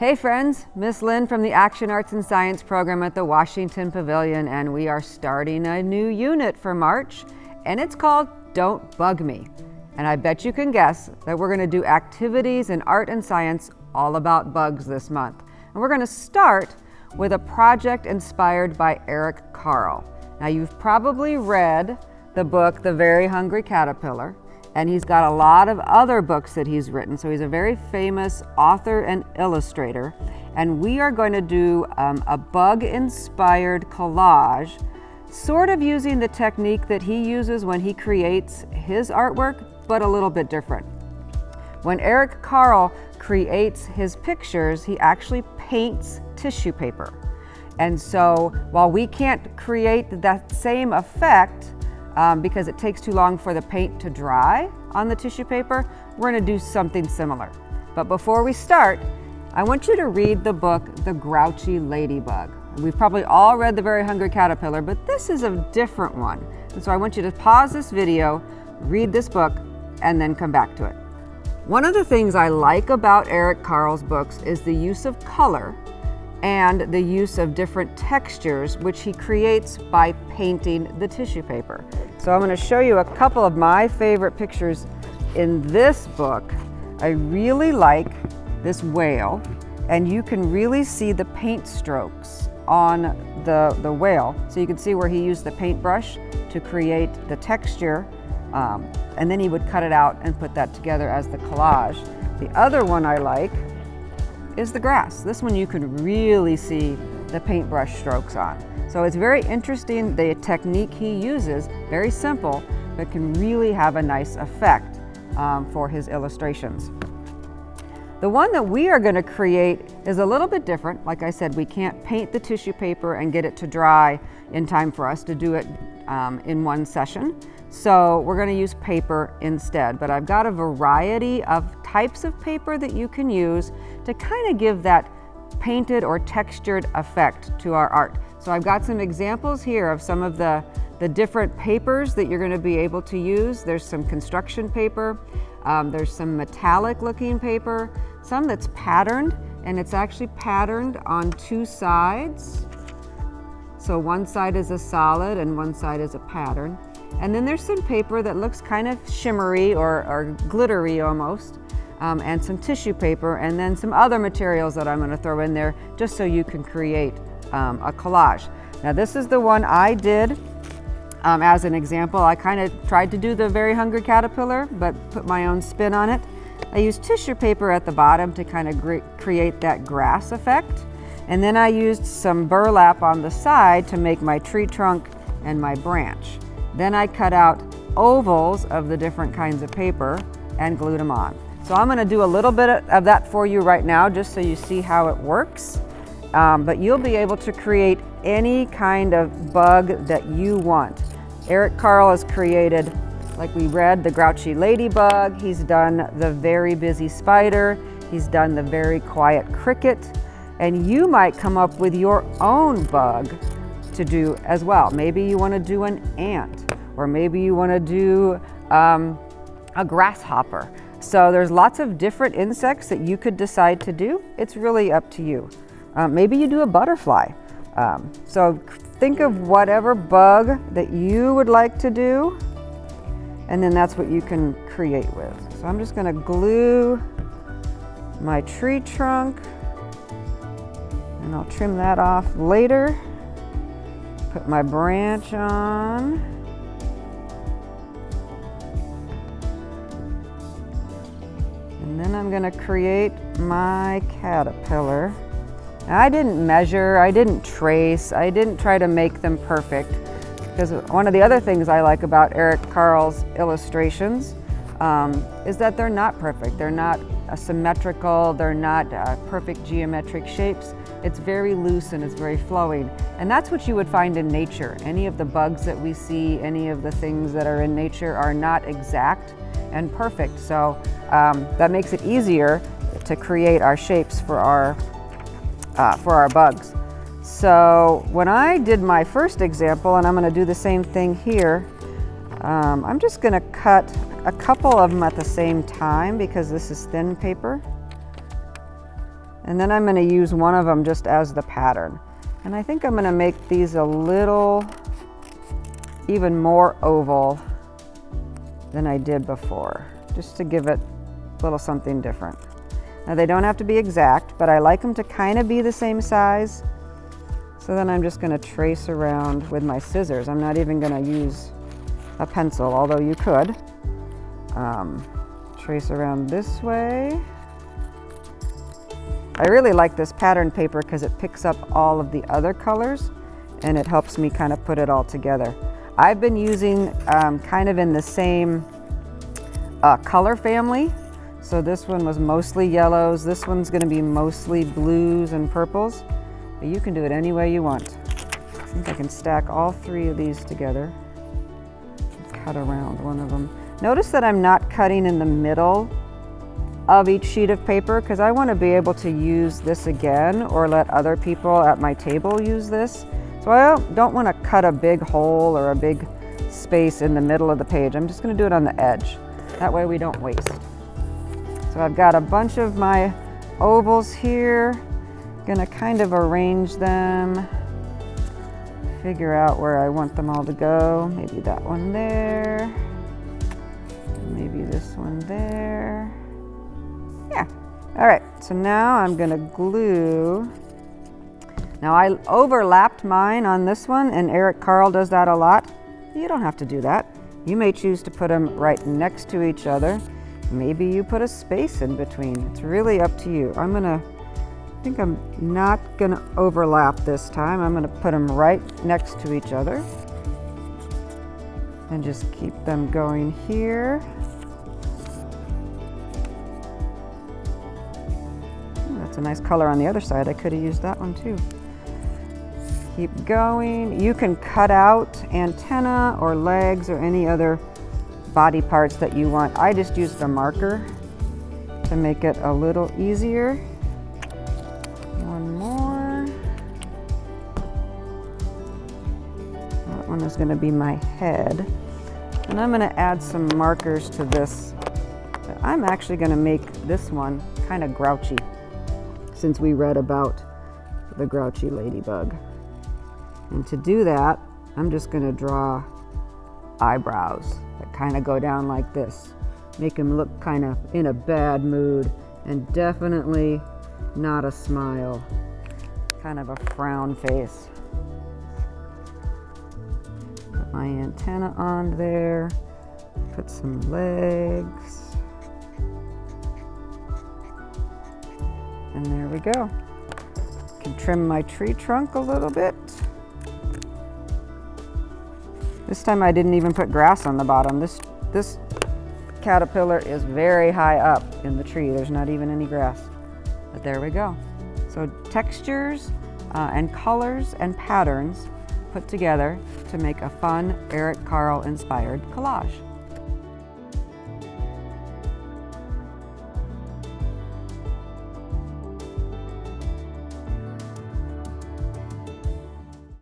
Hey friends, Miss Lynn from the Action Arts and Science program at the Washington Pavilion, and we are starting a new unit for March, and it's called Don't Bug Me. And I bet you can guess that we're going to do activities in art and science all about bugs this month. And we're going to start with a project inspired by Eric Carle. Now you've probably read the book, The Very Hungry Caterpillar, and he's got a lot of other books that he's written. So he's a very famous author and illustrator. And we are going to do a bug-inspired collage, sort of using the technique that he uses when he creates his artwork, but a little bit different. When Eric Carle creates his pictures, he actually paints tissue paper. And so while we can't create that same effect, because it takes too long for the paint to dry on the tissue paper, we're going to do something similar. But before we start, I want you to read the book, The Grouchy Ladybug. We've probably all read The Very Hungry Caterpillar, but this is a different one. And so I want you to pause this video, read this book, and then come back to it. One of the things I like about Eric Carle's books is the use of color and the use of different textures, which he creates by painting the tissue paper. So I'm going to show you a couple of my favorite pictures in this book. I really like this whale, and you can really see the paint strokes on the whale. So you can see where he used the paintbrush to create the texture, and then he would cut it out and put that together as the collage. The other one I like is the grass. This one you can really see the paintbrush strokes on. So it's very interesting, the technique he uses, very simple, but can really have a nice effect for his illustrations. The one that we are going to create is a little bit different. Like I said, we can't paint the tissue paper and get it to dry in time for us to do it in one session. So we're going to use paper instead, but I've got a variety of types of paper that you can use to kind of give that painted or textured effect to our art. So I've got some examples here of some of the different papers that you're going to be able to use. There's some construction paper, there's some metallic looking paper, some that's patterned, and it's actually patterned on two sides. So one side is a solid and one side is a pattern. And then there's some paper that looks kind of shimmery or glittery almost, and some tissue paper, and then some other materials that I'm going to throw in there just so you can create a collage. Now this is the one I did as an example. I kind of tried to do The Very Hungry Caterpillar, but put my own spin on it. I used tissue paper at the bottom to kind of create that grass effect. And then I used some burlap on the side to make my tree trunk and my branch. Then I cut out ovals of the different kinds of paper and glued them on. So I'm going to do a little bit of that for you right now just so you see how it works. But you'll be able to create any kind of bug that you want. Eric Carle has created, like we read, the grouchy ladybug. He's done the very busy spider. He's done the very quiet cricket. And you might come up with your own bug to do as well. Maybe you want to do an ant, or maybe you want to do a grasshopper. So there's lots of different insects that you could decide to do. It's really up to you. Maybe you do a butterfly. So think of whatever bug that you would like to do, and then that's what you can create with. So I'm just going to glue my tree trunk, and I'll trim that off later. Put my branch on. And then I'm going to create my caterpillar. Now, I didn't measure, I didn't trace, I didn't try to make them perfect, because one of the other things I like about Eric Carle's illustrations is that they're not perfect. They're not symmetrical, they're not perfect geometric shapes. It's very loose and it's very flowing. And that's what you would find in nature. Any of the bugs that we see, any of the things that are in nature are not exact and perfect. So that makes it easier to create our shapes for our bugs. So when I did my first example, and I'm going to do the same thing here, I'm just going to cut a couple of them at the same time because this is thin paper. And then I'm going to use one of them just as the pattern. And I think I'm going to make these a little, even more oval than I did before, just to give it a little something different. Now they don't have to be exact, but I like them to kind of be the same size. So then I'm just going to trace around with my scissors. I'm not even going to use a pencil, although you could. Trace around this way. I really like this pattern paper because it picks up all of the other colors and it helps me kind of put it all together. I've been using kind of in the same color family. So this one was mostly yellows. This one's going to be mostly blues and purples. But you can do it any way you want. I think I can stack all three of these together. Cut around one of them. Notice that I'm not cutting in the middle of each sheet of paper because I want to be able to use this again or let other people at my table use this. So I don't want to cut a big hole or a big space in the middle of the page. I'm just going to do it on the edge. That way we don't waste. So I've got a bunch of my ovals here. Gonna kind of arrange them, figure out where I want them all to go. Maybe that one there, maybe this one there. Yeah, all right, so now I'm gonna glue. Now I overlapped mine on this one, and Eric Carle does that a lot. You don't have to do that. You may choose to put them right next to each other. Maybe you put a space in between. It's really up to you. I think I'm not gonna overlap this time. I'm gonna put them right next to each other and just keep them going here. Ooh, that's a nice color on the other side. I could have used that one too. Keep going. You can cut out antenna or legs or any other body parts that you want. I just used a marker to make it a little easier. One more. That one is going to be my head. And I'm going to add some markers to this. I'm actually going to make this one kind of grouchy, since we read about the grouchy ladybug. And to do that, I'm just going to draw eyebrows that kind of go down like this. Make him look kind of in a bad mood, and definitely not a smile, kind of a frown face. Put my antenna on there, put some legs, and there we go. Can trim my tree trunk a little bit. This time I didn't even put grass on the bottom. This caterpillar is very high up in the tree. There's not even any grass. But there we go. So textures and colors and patterns put together to make a fun Eric Carle inspired collage.